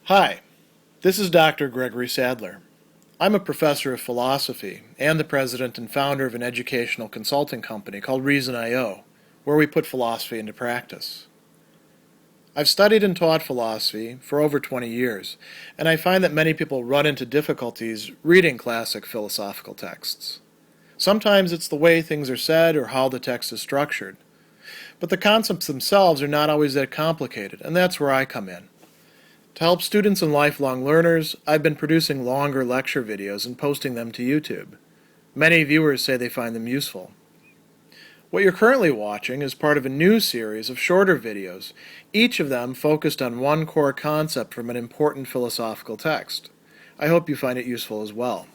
Hi, this is Dr. Gregory Sadler. I'm a professor of philosophy and the president and founder of an educational consulting company called Resigning, where we put philosophy into practice. I've studied and taught philosophy for over 20 years, and I find that many people run into difficulties reading classic philosophical texts. Sometimes it's the way things are said or how the text is structured. But the concepts themselves are not always that complicated, and that's where I come in. To help students and lifelong learners, I've been producing longer lecture videos and posting them to YouTube. Many viewers say they find them useful. What you're currently watching is part of a new series of shorter videos, each of them focused on one core concept from an important philosophical text. I hope you find it useful as well.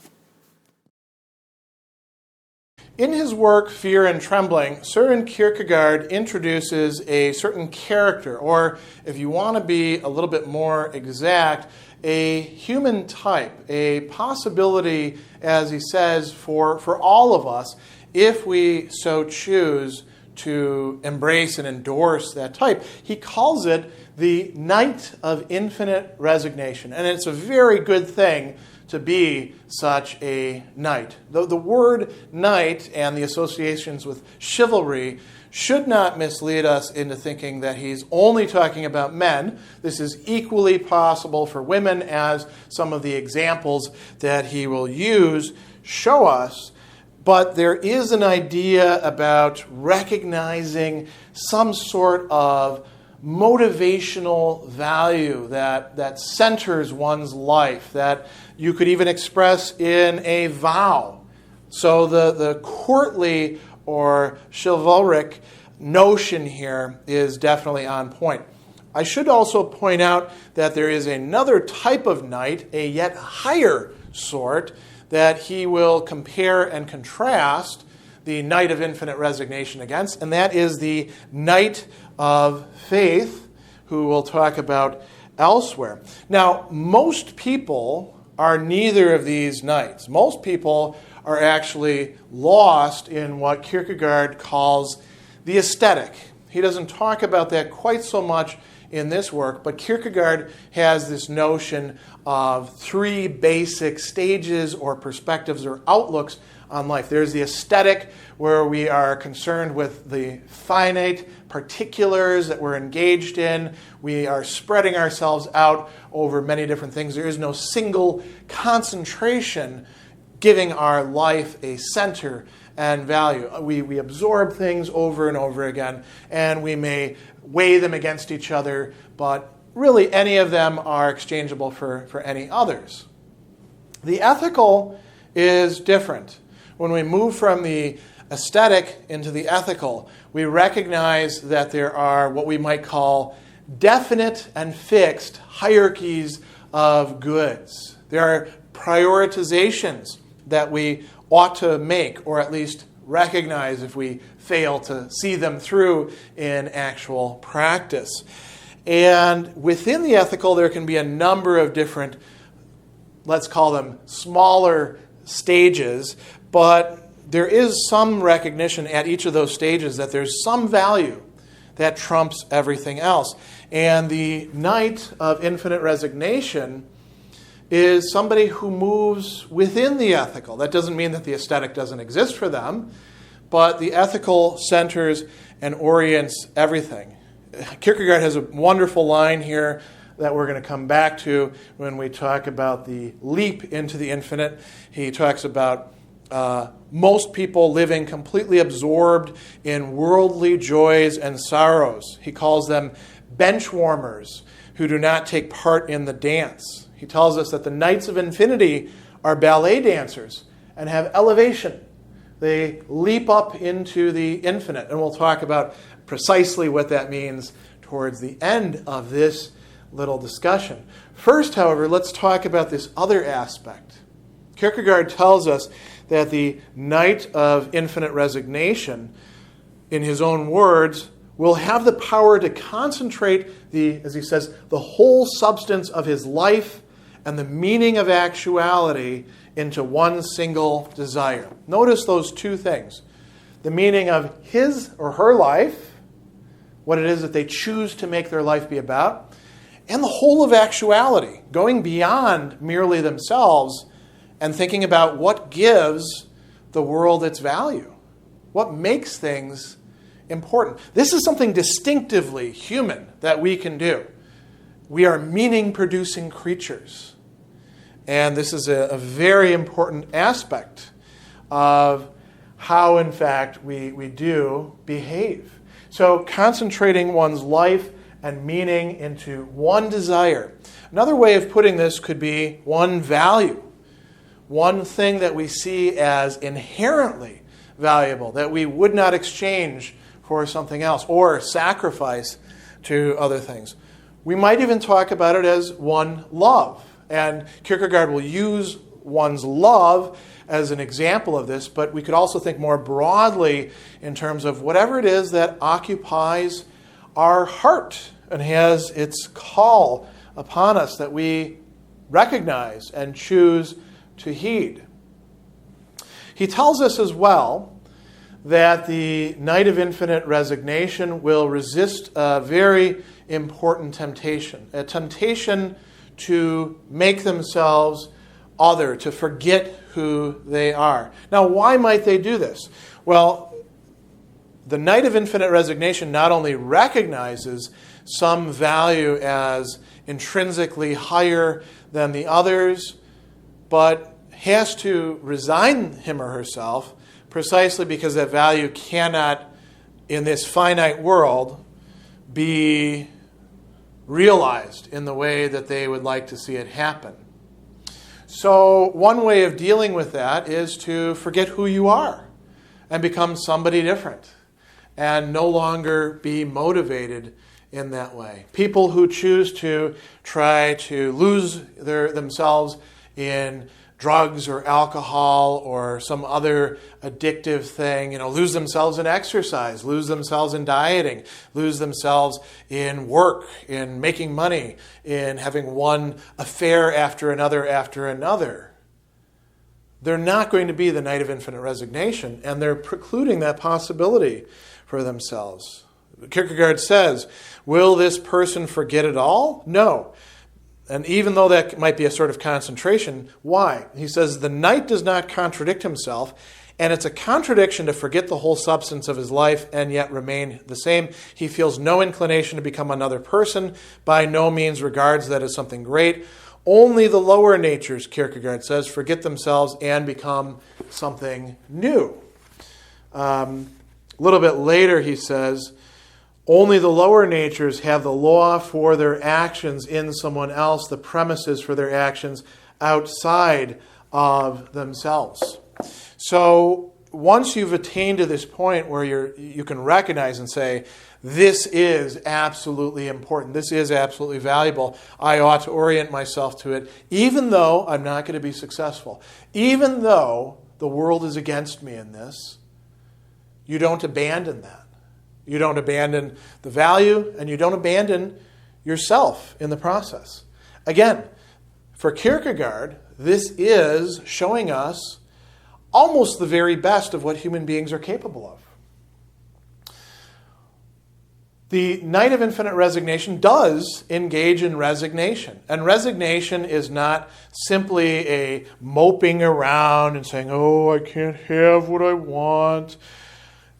In his work, Fear and Trembling, Søren Kierkegaard introduces a certain character, or if you want to be a little bit more exact, a human type, a possibility, as he says, for all of us, if we so choose to embrace and endorse that type. He calls it the night of infinite resignation, and it's a very good thing to be such a knight. The word knight and the associations with chivalry should not mislead us into thinking that he's only talking about men. This is equally possible for women, as some of the examples that he will use show us. But there is an idea about recognizing some sort of motivational value that centers one's life, that you could even express in a vow. So the courtly or chivalric notion here is definitely on point. I should also point out that there is another type of knight, a yet higher sort, that he will compare and contrast the night of infinite resignation against, and that is the knight of faith, who we'll talk about elsewhere. Now, most people are neither of these knights. Most people are actually lost in what Kierkegaard calls the aesthetic. He doesn't talk about that quite so much in this work, but Kierkegaard has this notion of three basic stages or perspectives or outlooks on life. There's the aesthetic, where we are concerned with the finite particulars that we're engaged in. We are spreading ourselves out over many different things. There is no single concentration giving our life a center and value. We absorb things over and over again, and we may weigh them against each other, but really any of them are exchangeable for any others. The ethical is different. When we move from the aesthetic into the ethical, we recognize that there are what we might call definite and fixed hierarchies of goods. There are prioritizations that we ought to make, or at least recognize if we fail to see them through in actual practice. And within the ethical, there can be a number of different, let's call them smaller stages, but there is some recognition at each of those stages that there's some value that trumps everything else. And the night of infinite resignation is somebody who moves within the ethical. That doesn't mean that the aesthetic doesn't exist for them, but the ethical centers and orients everything. Kierkegaard has a wonderful line here that we're going to come back to when we talk about the leap into the infinite. He talks about most people living completely absorbed in worldly joys and sorrows. He calls them bench warmers who do not take part in the dance. He tells us that the knights of infinity are ballet dancers and have elevation. They leap up into the infinite, and we'll talk about precisely what that means towards the end of this little discussion. First, however, let's talk about this other aspect. Kierkegaard tells us that the night of infinite resignation, in his own words, will have the power to concentrate as he says, the whole substance of his life and the meaning of actuality into one single desire. Notice those two things. The meaning of his or her life, what it is that they choose to make their life be about, and the whole of actuality, going beyond merely themselves and thinking about what gives the world its value, what makes things important. This is something distinctively human that we can do. We are meaning-producing creatures. And this is a very important aspect of how, in fact, we do behave. So concentrating one's life and meaning into one desire. Another way of putting this could be one value, one thing that we see as inherently valuable, that we would not exchange for something else or sacrifice to other things. We might even talk about it as one love. And Kierkegaard will use one's love as an example of this, but we could also think more broadly in terms of whatever it is that occupies our heart and has its call upon us that we recognize and choose to heed. He tells us as well that the Knight of Infinite Resignation will resist a very important temptation, a temptation to make themselves other, to forget who they are. Now, why might they do this? Well, the Knight of Infinite Resignation not only recognizes some value as intrinsically higher than the others, but has to resign him or herself precisely because that value cannot, in this finite world, be realized in the way that they would like to see it happen. So one way of dealing with that is to forget who you are and become somebody different and no longer be motivated in that way. People who choose to try to lose themselves in drugs or alcohol or some other addictive thing, lose themselves in exercise, lose themselves in dieting, lose themselves in work, in making money, in having one affair after another. They're not going to be the Knight of Infinite Resignation, and they're precluding that possibility for themselves. Kierkegaard says, will this person forget it all? No. And even though that might be a sort of concentration, why? He says the knight does not contradict himself, and it's a contradiction to forget the whole substance of his life and yet remain the same. He feels no inclination to become another person, by no means regards that as something great. Only the lower natures, Kierkegaard says, forget themselves and become something new. A little bit later he says, only the lower natures have the law for their actions in someone else, the premises for their actions outside of themselves. So once you've attained to this point where you can recognize and say, this is absolutely important, this is absolutely valuable, I ought to orient myself to it, even though I'm not going to be successful, even though the world is against me in this, you don't abandon that. You don't abandon the value, and you don't abandon yourself in the process. Again, for Kierkegaard, this is showing us almost the very best of what human beings are capable of. The Knight of Infinite Resignation does engage in resignation. And resignation is not simply a moping around and saying, oh, I can't have what I want.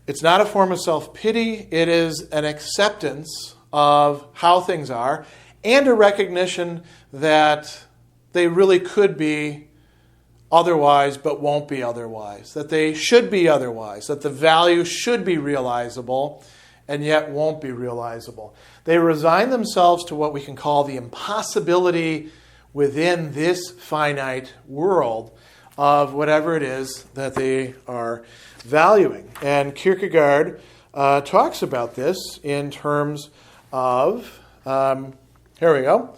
It's not a form of self-pity. It is an acceptance of how things are and a recognition that they really could be otherwise but won't be otherwise, that they should be otherwise, that the value should be realizable and yet won't be realizable. They resign themselves to what we can call the impossibility within this finite world of whatever it is that they are valuing. And Kierkegaard talks about this in terms of, here we go.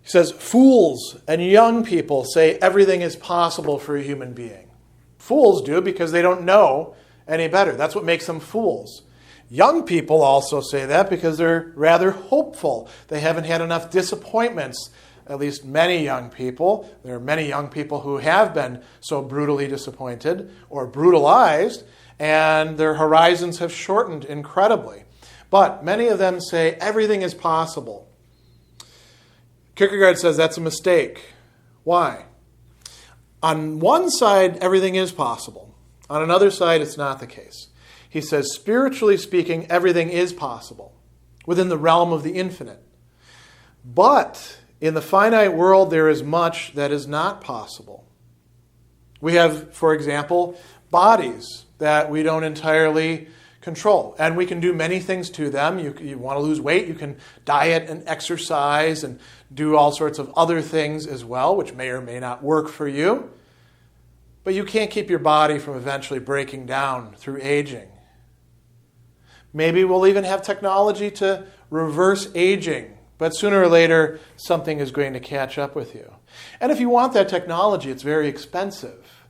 He says, fools and young people say everything is possible for a human being. Fools do because they don't know any better. That's what makes them fools. Young people also say that because they're rather hopeful. They haven't had enough disappointments. At least many young people. There are many young people who have been so brutally disappointed or brutalized, and their horizons have shortened incredibly. But many of them say everything is possible. Kierkegaard says that's a mistake. Why? On one side, everything is possible. On another side, it's not the case. He says, spiritually speaking, everything is possible within the realm of the infinite. But in the finite world, there is much that is not possible. We have, for example, bodies that we don't entirely control. And we can do many things to them. You want to lose weight, you can diet and exercise and do all sorts of other things as well, which may or may not work for you. But you can't keep your body from eventually breaking down through aging. Maybe we'll even have technology to reverse aging, but sooner or later, something is going to catch up with you. And if you want that technology, it's very expensive.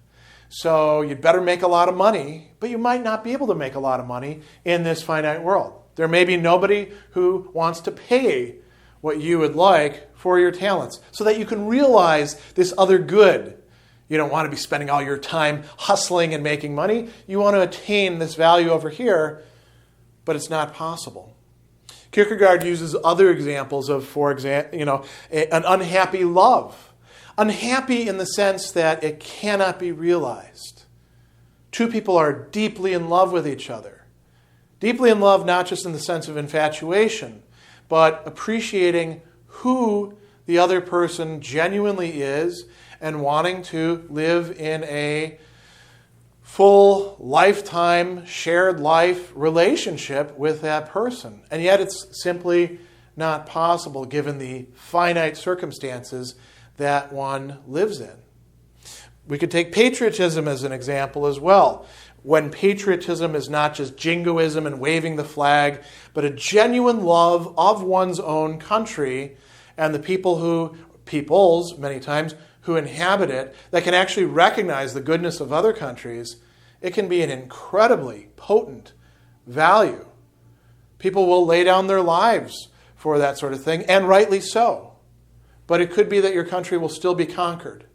So you'd better make a lot of money, but you might not be able to make a lot of money in this finite world. There may be nobody who wants to pay what you would like for your talents so that you can realize this other good. You don't want to be spending all your time hustling and making money. You want to attain this value over here, but it's not possible. Kierkegaard uses other examples of, for example, an unhappy love. Unhappy in the sense that it cannot be realized. Two people are deeply in love with each other. Deeply in love, not just in the sense of infatuation, but appreciating who the other person genuinely is and wanting to live in a full lifetime, shared life relationship with that person. And yet it's simply not possible given the finite circumstances that one lives in. We could take patriotism as an example as well. When patriotism is not just jingoism and waving the flag, but a genuine love of one's own country and the peoples, many times, who inhabit it, that can actually recognize the goodness of other countries, it can be an incredibly potent value. People will lay down their lives for that sort of thing, and rightly so. But it could be that your country will still be conquered,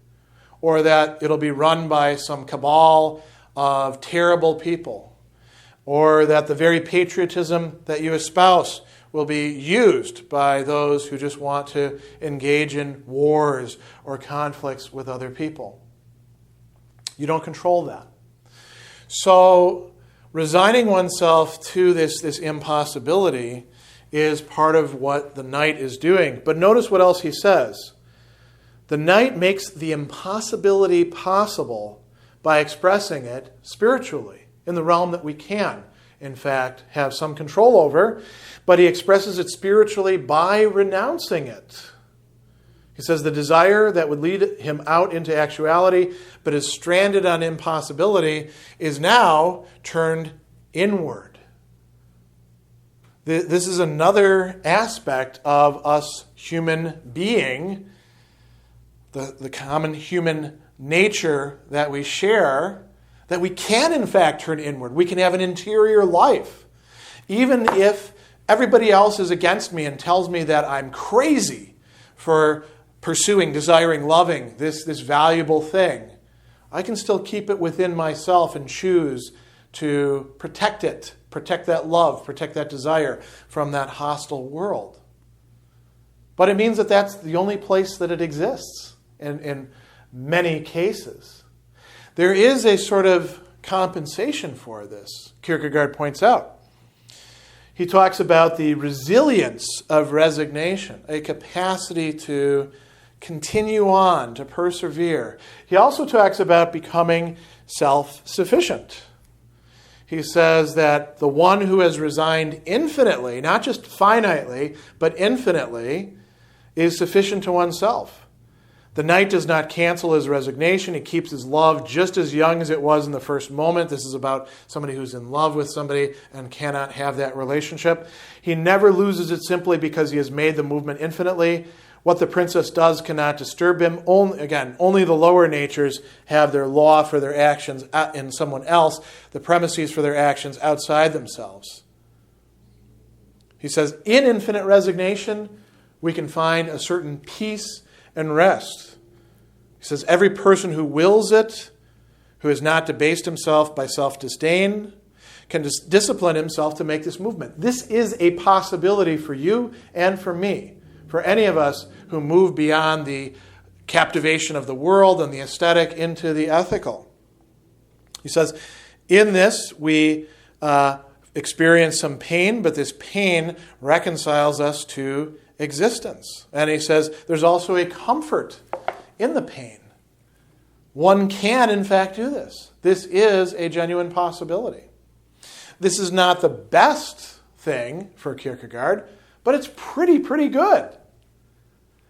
or that it'll be run by some cabal of terrible people, or that the very patriotism that you espouse will be used by those who just want to engage in wars or conflicts with other people. You don't control that. So resigning oneself to this impossibility is part of what the knight is doing. But notice what else he says. The knight makes the impossibility possible by expressing it spiritually in the realm that we can, in fact, have some control over. But he expresses it spiritually by renouncing it. He says the desire that would lead him out into actuality but is stranded on impossibility is now turned inward. This is another aspect of us human being, the common human nature that we share, that we can in fact turn inward. We can have an interior life. Even if everybody else is against me and tells me that I'm crazy for pursuing, desiring, loving this valuable thing, I can still keep it within myself and choose to protect it, protect that love, protect that desire from that hostile world. But it means that that's the only place that it exists in many cases. There is a sort of compensation for this, Kierkegaard points out. He talks about the resilience of resignation, a capacity to continue on, to persevere. He also talks about becoming self-sufficient. He says that the one who has resigned infinitely, not just finitely, but infinitely, is sufficient to oneself. The knight does not cancel his resignation. He keeps his love just as young as it was in the first moment. This is about somebody who's in love with somebody and cannot have that relationship. He never loses it simply because he has made the movement infinitely. What the princess does cannot disturb him. Only the lower natures have their law for their actions in someone else, the premises for their actions outside themselves. He says, in infinite resignation, we can find a certain peace and rest. He says, every person who wills it, who has not debased himself by self-disdain, can discipline himself to make this movement. This is a possibility for you and for me. for any of us who move beyond the captivation of the world and the aesthetic into the ethical. He says, in this we experience some pain, but this pain reconciles us to existence. And he says there's also a comfort in the pain. One can, in fact, do this. This is a genuine possibility. This is not the best thing for Kierkegaard, but it's pretty good.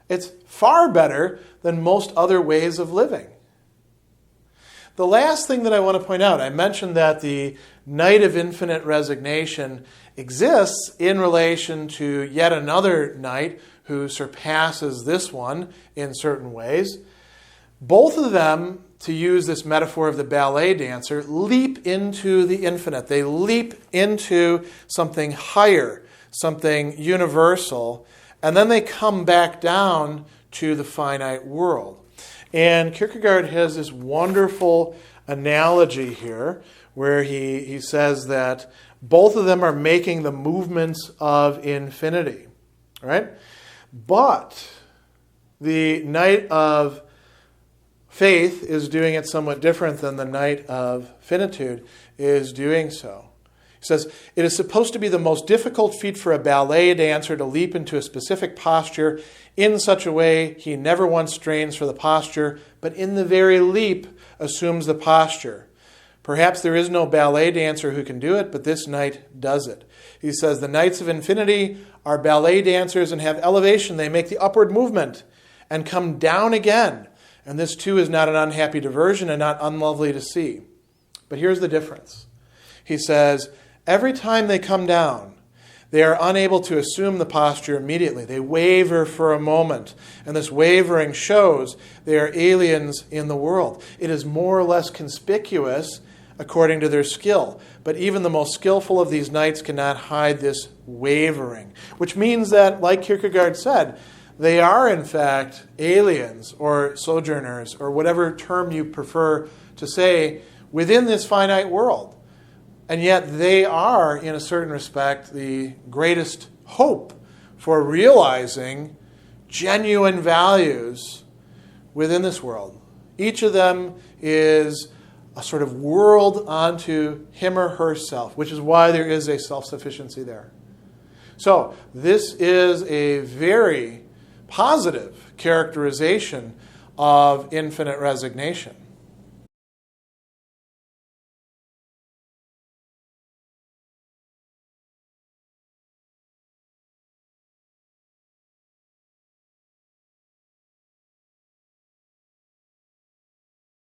It's far better than most other ways of living. The last thing that I want to point out, I mentioned that the night of infinite resignation exists in relation to yet another night who surpasses this one in certain ways. Both of them, to use this metaphor of the ballet dancer, leap into the infinite. They leap into something higher, something universal, and then they come back down to the finite world. And Kierkegaard has this wonderful analogy here where he says that both of them are making the movements of infinity, right? But the night of faith is doing it somewhat different than the night of finitude is doing so. He says, it is supposed to be the most difficult feat for a ballet dancer to leap into a specific posture in such a way he never once strains for the posture, but in the very leap assumes the posture. Perhaps there is no ballet dancer who can do it, but this night does it. He says, the nights of infinity are ballet dancers and have elevation. They make the upward movement and come down again. And this too is not an unhappy diversion and not unlovely to see. But here's the difference. He says, every time they come down, they are unable to assume the posture immediately. They waver for a moment. And this wavering shows they are aliens in the world. It is more or less conspicuous according to their skill. But even the most skillful of these knights cannot hide this wavering. Which means that, like Kierkegaard said, they are in fact aliens or sojourners or whatever term you prefer to say within this finite world. And yet they are, in a certain respect, the greatest hope for realizing genuine values within this world. Each of them is a sort of world unto him or herself, which is why there is a self-sufficiency there. So this is a very positive characterization of infinite resignation.